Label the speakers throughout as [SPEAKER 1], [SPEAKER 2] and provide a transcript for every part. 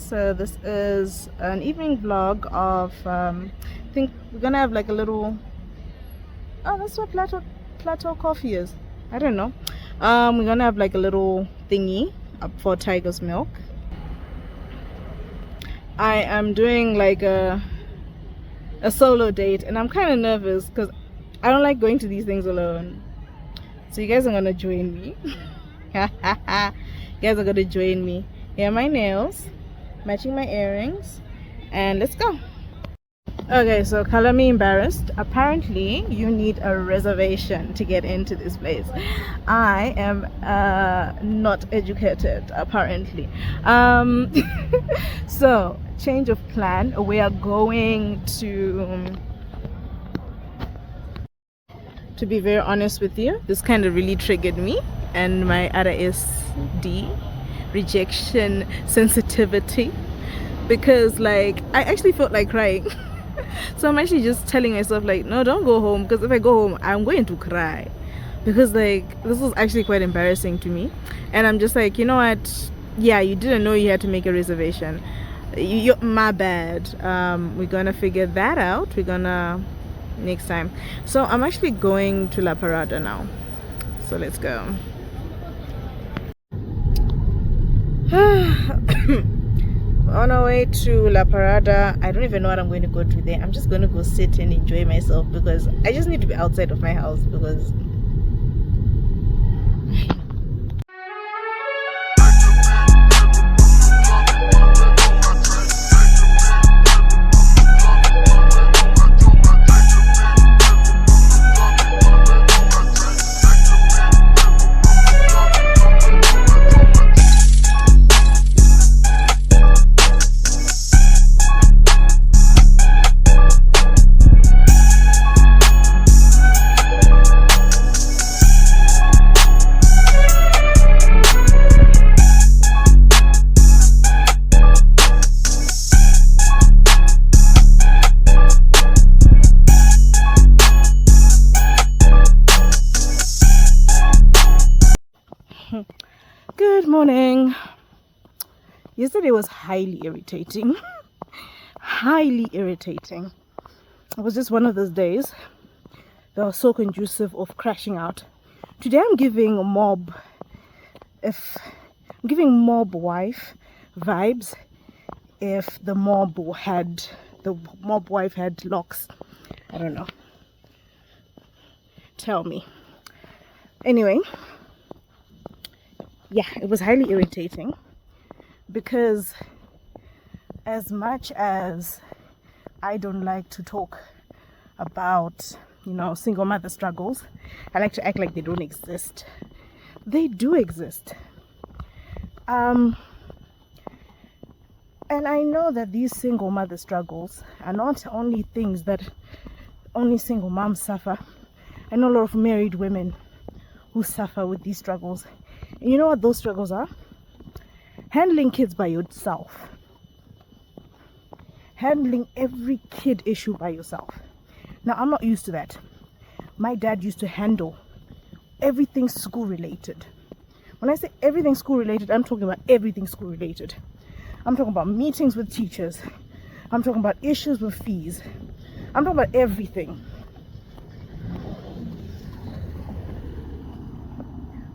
[SPEAKER 1] So this is an evening vlog of I think we're gonna have like a little, oh, that's what plateau coffee is. I don't know. We're gonna have like a little thingy up for Tiger's milk. I am doing like a solo date, and I'm kind of nervous because I don't like going to these things alone. So you guys are gonna join me. You guys are gonna join me. Here are my nails, matching my earrings, and let's go. Okay, so color me embarrassed. Apparently you need a reservation to get into this place. I am not educated, apparently. So change of plan. We are going to be very honest with you, this kind of really triggered me and my RSD, rejection sensitivity, because like I actually felt like crying. So I'm actually just telling myself like, no, don't go home, because if I go home I'm going to cry, because like this was actually quite embarrassing to me. And I'm just like, you know what, yeah, you didn't know you had to make a reservation. My bad. We're gonna figure that out. We're gonna next time. So I'm actually going to La Parada now, so let's go. On our way to La Parada, I don't even know what I'm going to go to there. I'm just going to go sit and enjoy myself, because I just need to be outside of my house, because good morning. Yesterday was highly irritating. Highly irritating. It was just one of those days that was so conducive of crashing out. Today I'm giving mob wife vibes if the mob wife had locks. I don't know. Tell me. Anyway, yeah, it was highly irritating, because as much as I don't like to talk about, you know, single mother struggles, I like to act like they don't exist. They do exist. And I know that these single mother struggles are not only things that only single moms suffer. I know a lot of married women who suffer with these struggles. And you know what those struggles are? Handling kids by yourself. Handling every kid issue by yourself. Now, I'm not used to that. My dad used to handle everything school related. When I say everything school related, I'm talking about everything school related. I'm talking about meetings with teachers. I'm talking about issues with fees. I'm talking about everything.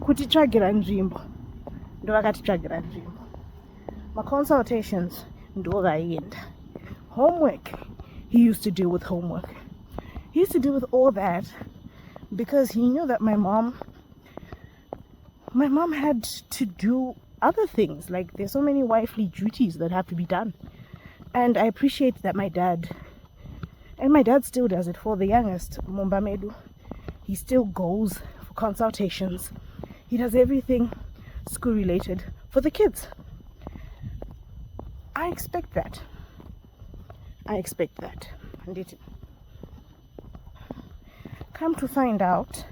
[SPEAKER 1] Kutichagira nzvimbo ndo vakatichagira nzvimbo. My consultations ndo vaenda. Homework, he used to deal with homework. He used to deal with all that because he knew that my mom had to do other things. Like, there's so many wifely duties that have to be done. And I appreciate that my dad still does it. For the youngest, Mumbamedu, he still goes for consultations. He does everything school related for the kids. I expect that. And come to find out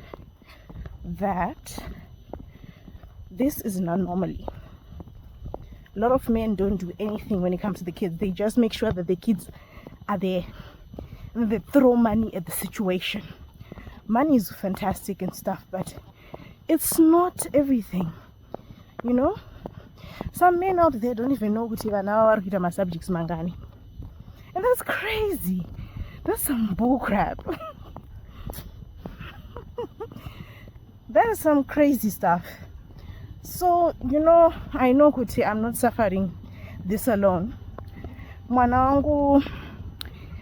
[SPEAKER 1] that this is an anomaly. A lot of men don't do anything when it comes to the kids. They just make sure that the kids are there. And they throw money at the situation. Money is fantastic and stuff, but it's not everything, you know? Some men out there don't even know kuti vana vari kuita masubjects mangani. And that's crazy. That's some bullcrap. That is some crazy stuff. So, you know, I know kuti I'm not suffering this alone. Mwana wangu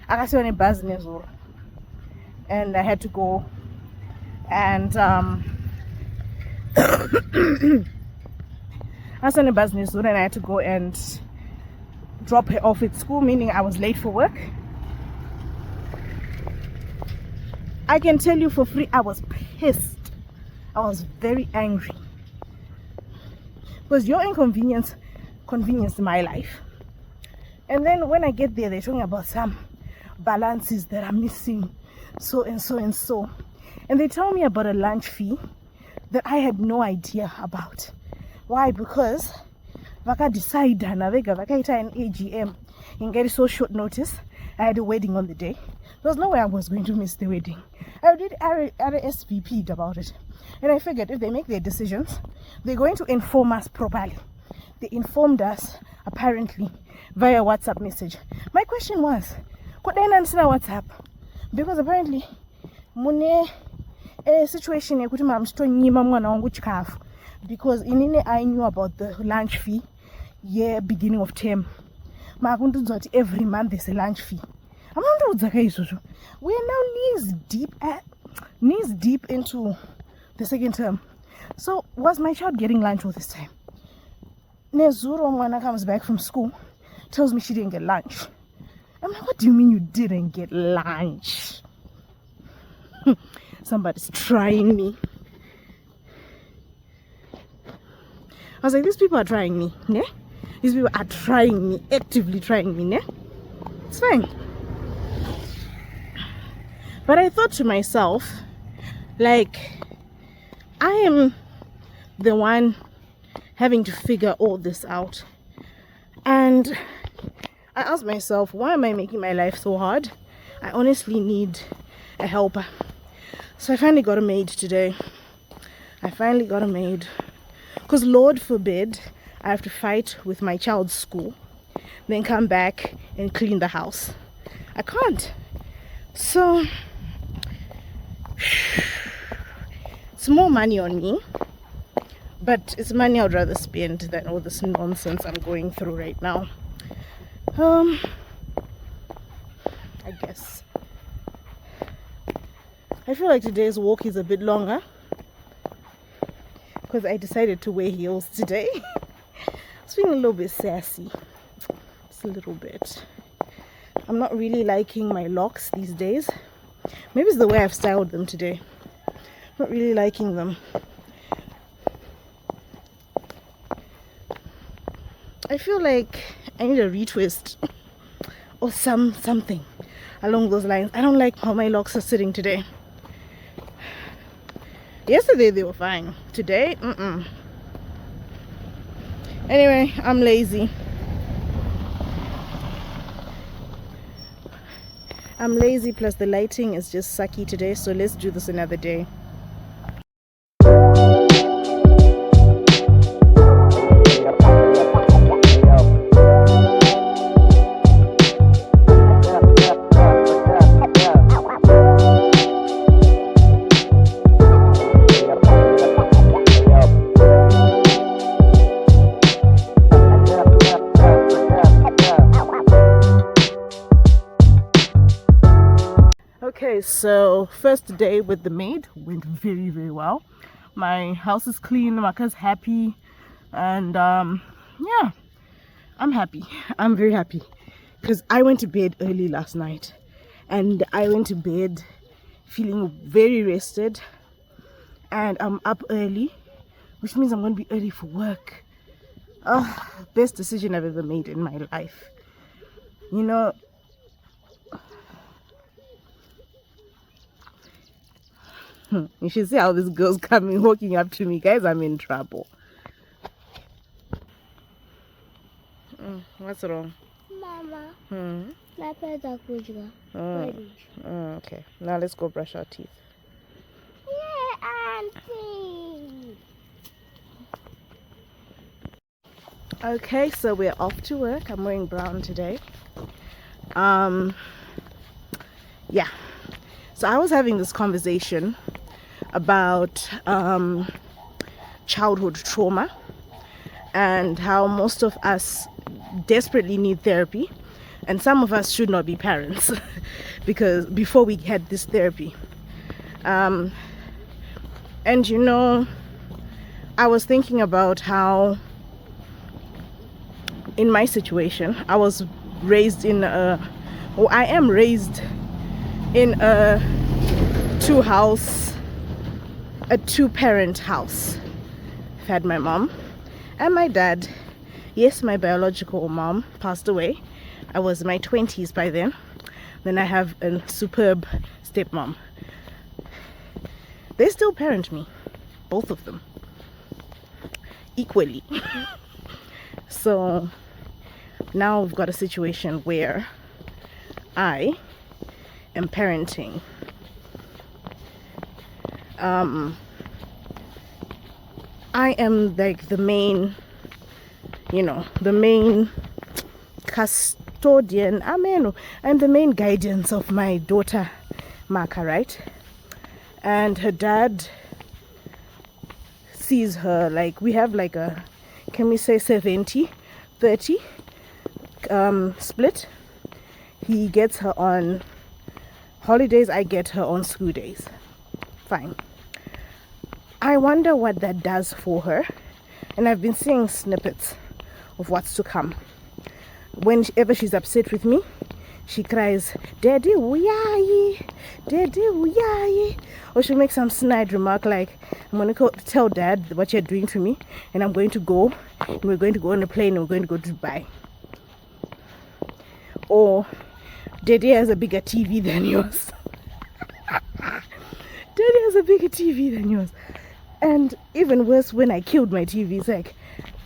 [SPEAKER 1] akasiwa nebhazi nezuro. And I had to go and I saw nebhazi nezuro and I had to go and drop her off at school, meaning I was late for work. I can tell you for free, I was pissed. I was very angry. Because your inconvenience convenienced my life. And then when I get there, they're talking about some balances that are missing, so and so and so. And they tell me about a lunch fee that I had no idea about. Why? Because Vaka decided Vaka an AGM and get so short notice. I had a wedding on the day. There was no way I was going to miss the wedding. I did RSVP'd about it. And I figured if they make their decisions, they're going to inform us properly. They informed us, apparently, via WhatsApp message. My question was, could I answer WhatsApp? Because apparently, mune a situation because in I knew about the lunch fee, beginning of term. Every month there's a lunch fee. We are now knees deep into the second term. So was my child getting lunch all this time? Nezuro Mwana comes back from school, tells me she didn't get lunch. I'm like, what do you mean you didn't get lunch? Somebody's trying me. I was like, these people are trying me, ne? These people are trying me, actively trying me, ne? It's fine. But I thought to myself, like, I am the one having to figure all this out. And I asked myself, why am I making my life so hard? I honestly need a helper. So I finally got a maid today. I finally got a maid. Because Lord forbid I have to fight with my child's school, then come back and clean the house. I can't. So it's more money on me, but it's money I'd rather spend than all this nonsense I'm going through right now. I guess I feel like today's walk is a bit longer because I decided to wear heels today. It's feeling a little bit sassy, just a little bit. I'm not really liking my locks these days. Maybe it's the way I've styled them today. Not really liking them. I feel like I need a retwist or something along those lines. I don't like how my locks are sitting today. Yesterday they were fine. Today, Anyway, I'm lazy. I'm lazy, plus the lighting is just sucky today, so let's do this another day. Okay, so first day with the maid went very, very well. My house is clean, Maka's happy, and yeah, I'm happy. I'm very happy because I went to bed early last night, and I went to bed feeling very rested, and I'm up early, which means I'm going to be early for work. Best decision I've ever made in my life. You know, you should see how this girl's coming, walking up to me. Guys, I'm in trouble. What's wrong?
[SPEAKER 2] Mama.
[SPEAKER 1] Okay, now let's go brush our teeth.
[SPEAKER 2] Yeah, Auntie.
[SPEAKER 1] Okay, so we're off to work. I'm wearing brown today. Yeah. So I was having this conversation about childhood trauma and how most of us desperately need therapy, and some of us should not be parents because before we had this therapy. And you know, I was thinking about how in my situation I was raised in I am raised in a two-parent house. I've had my mom and my dad. Yes, my biological mom passed away. I was in my 20s by then. Then I have a superb stepmom. They still parent me, both of them, equally. So now we've got a situation where I am parenting I am like the main, the main custodian. I'm the main guidance of my daughter Maka, right? And her dad sees her like, we have like a, can we say 70-30 split. He gets her on holidays, I get her on school days. Fine. I wonder what that does for her, and I've been seeing snippets of what's to come. Whenever she's upset with me, she cries, "Daddy, uyai, Daddy, uyai," or she'll make some snide remark like, "I'm going to tell Dad what you're doing to me, and I'm going to go, and we're going to go on a plane, and we're going to go to Dubai." Or, "Daddy has a bigger TV than yours." Daddy has a bigger TV than yours. And even worse, when I killed my TV, it's like,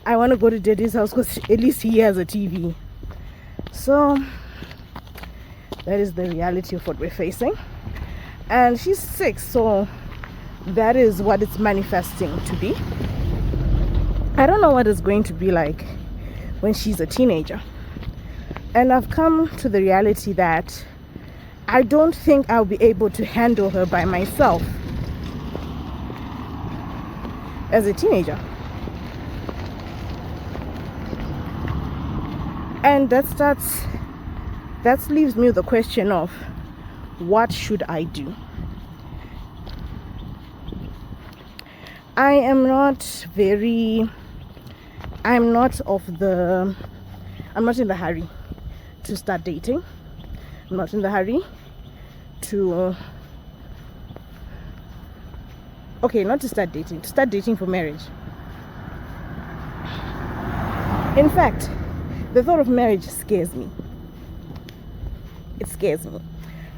[SPEAKER 1] I want to go to Daddy's house because at least he has a TV. So that is the reality of what we're facing. And she's 6, so that is what it's manifesting to be. I don't know what it's going to be like when she's a teenager. And I've come to the reality that I don't think I'll be able to handle her by myself as a teenager. And that leaves me with the question of, what should I do? I'm not in the hurry to start dating. I'm not in the hurry to not to start dating for marriage. In fact, the thought of marriage scares me. It scares me.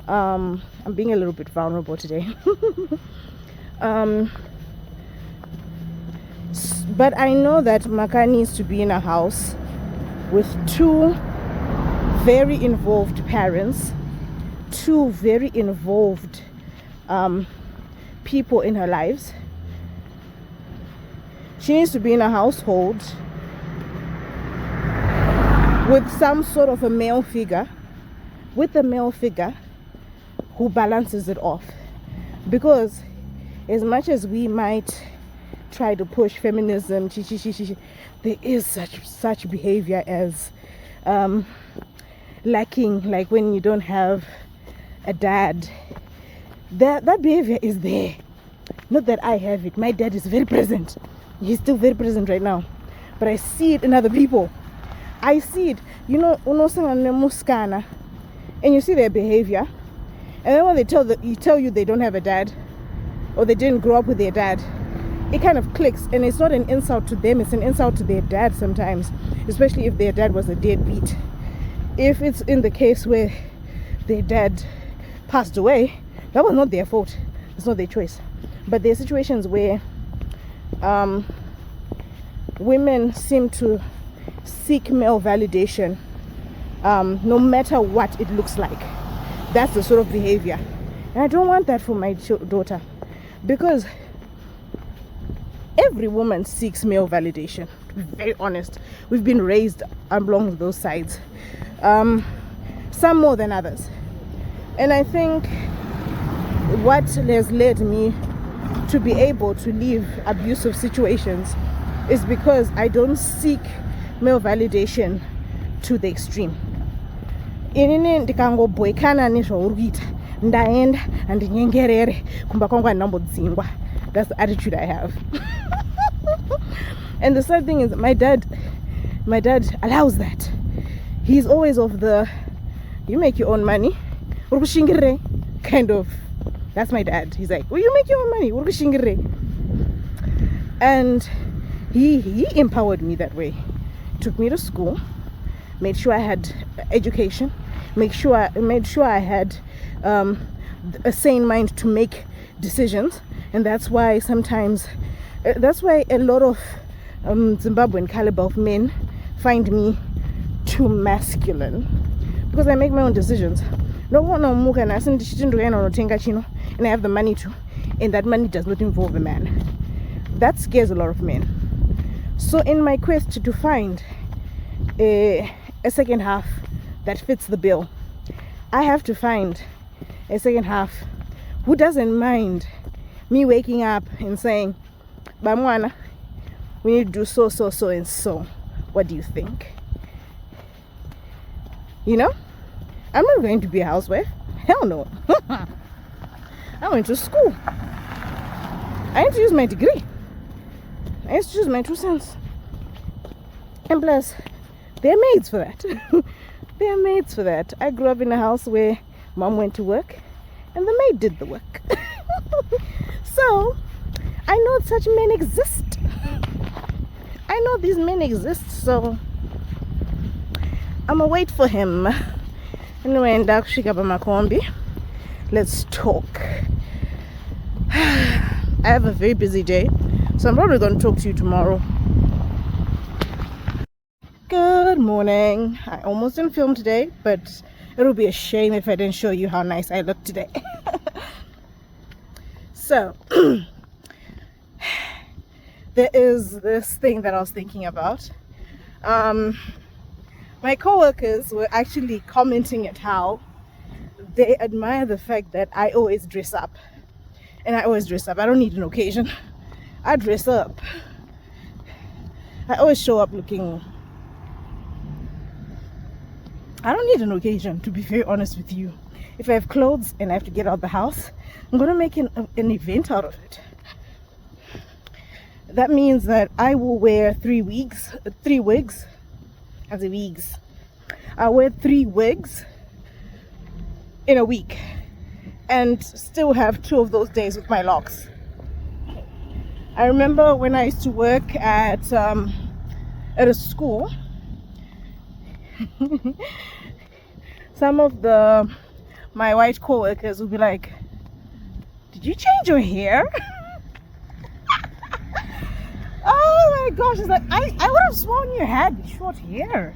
[SPEAKER 1] I'm being a little bit vulnerable today. But I know that Maka needs to be in a house with two very involved parents, two very involved people in her lives. She needs to be in a household with some sort of a male figure, who balances it off. Because as much as we might try to push feminism, there is such behavior as lacking, like when you don't have a dad. That behavior is there. Not that I have it. My dad is very present. He's still very present right now. But I see it in other people. I see it. And you see their behavior. And then when they tell you they don't have a dad, or they didn't grow up with their dad, it kind of clicks. And it's not an insult to them, it's an insult to their dad sometimes. Especially if their dad was a deadbeat. If it's in the case where their dad passed away, that was not their fault. It's not their choice. But there are situations where women seem to seek male validation, no matter what it looks like. That's the sort of behavior. And I don't want that for my daughter. Because every woman seeks male validation. to be very honest. We've been raised along those sides, some more than others. And I think what has led me to be able to leave abusive situations is because I don't seek male validation to the extreme. Inini ndikangoboekana nezvaurikuita ndaenda andinyengerere kumba kwangu andinambodzingwa. That's the attitude I have. And the sad thing is my dad allows that. He's always of the you make your own money kind of. That's my dad. He's like, well, you make your own money. And he empowered me that way. Took me to school, made sure I had education, made sure I had a sane mind to make decisions. And that's why sometimes a lot of Zimbabwean caliber of men find me too masculine, because I make my own decisions. And I have the money to, and that money does not involve a man. That scares a lot of men. So in my quest to find a second half that fits the bill, I have to find a second half who doesn't mind me waking up and saying, Bamwana, we need to do so and so. What do you think? You know, I'm not going to be a housewife. Hell no. I went to school. I need to use my degree. I need to use my 2 cents. And plus, they're maids for that. They're maids for that. I grew up in a house where mom went to work and the maid did the work. So, I know such men exist. I know these men exist, so I'ma wait for him. Anyway, let's talk. I have a very busy day, so I'm probably going to talk to you tomorrow. Good morning. I almost didn't film today, but it'll be a shame if I didn't show you how nice I look today. So there is this thing that I was thinking about. My co-workers were actually commenting at how they admire the fact that I always dress up. And I always dress up. I don't need an occasion. I dress up. I always show up looking. I don't need an occasion, to be very honest with you. If I have clothes and I have to get out the house, I'm going to make an event out of it. That means that I will wear 3 wigs. I wear 3 wigs in a week and still have 2 of those days with my locks. I remember when I used to work at a school, some of my white co-workers would be like, did you change your hair? Oh my gosh, it's like I would have sworn you had short hair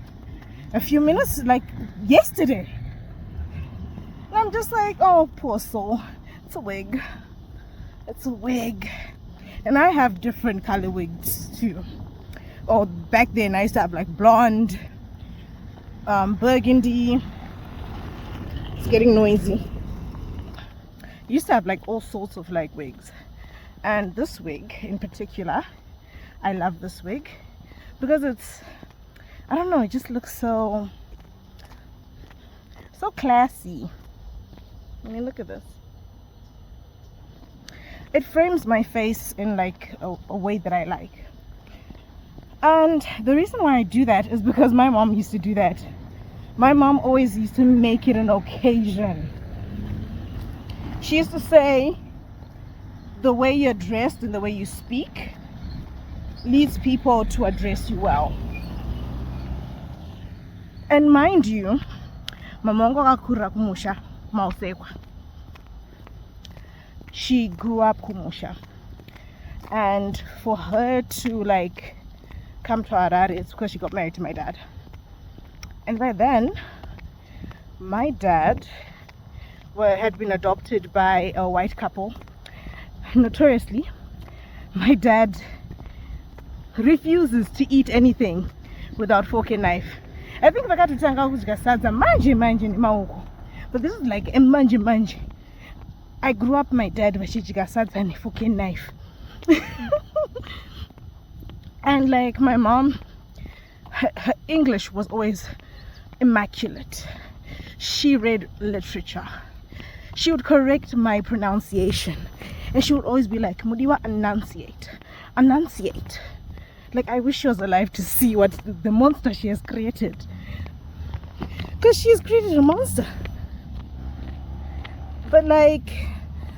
[SPEAKER 1] a few minutes, like yesterday. And I'm just like, oh, poor soul. It's a wig. It's a wig. And I have different color wigs too. Oh, back then I used to have like blonde, burgundy. It's getting noisy. I used to have like all sorts of like wigs. And this wig in particular, I love this wig because it's, I don't know, it just looks so classy. I mean, look at this. It frames my face in like a way that I like. And the reason why I do that is because my mom used to do that. My mom always used to make it an occasion. She used to say, the way you're dressed and the way you speak leads people to address you well. And mind you, mamango akura kumusha mausekwa. She grew up kumusha, and for her to like come to Harare, it's because she got married to my dad. And by then, my dad had been adopted by a white couple. Notoriously, my dad refuses to eat anything without fork and knife. I think vakatotanga kudya sadza manje manje nemaoko, but this is like a manje manje. I grew up my dad vachidya sadza nefork and knife. And like my mom, her English was always immaculate. She read literature. She would correct my pronunciation, and she would always be like, Mudiwa, enunciate, enunciate. Like, I wish she was alive to see what the monster she has created, because she has created a monster. But like,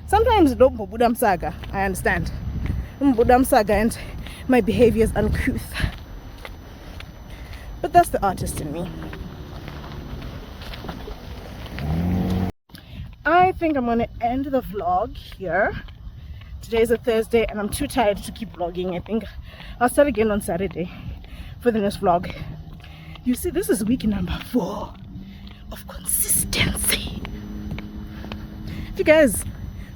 [SPEAKER 1] sometimes Budam Saga, I understand Budam Saga and my behavior is uncouth, but that's the artist in me. I think I'm gonna end the vlog here. Today's a Thursday and I'm too tired to keep vlogging. I think I'll start again on Saturday for the next vlog. You see, this is week number 4 of consistency. If you guys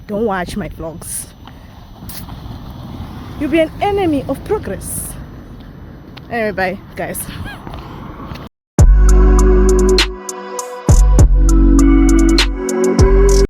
[SPEAKER 1] don't watch my vlogs, you'll be an enemy of progress. Anyway, bye guys.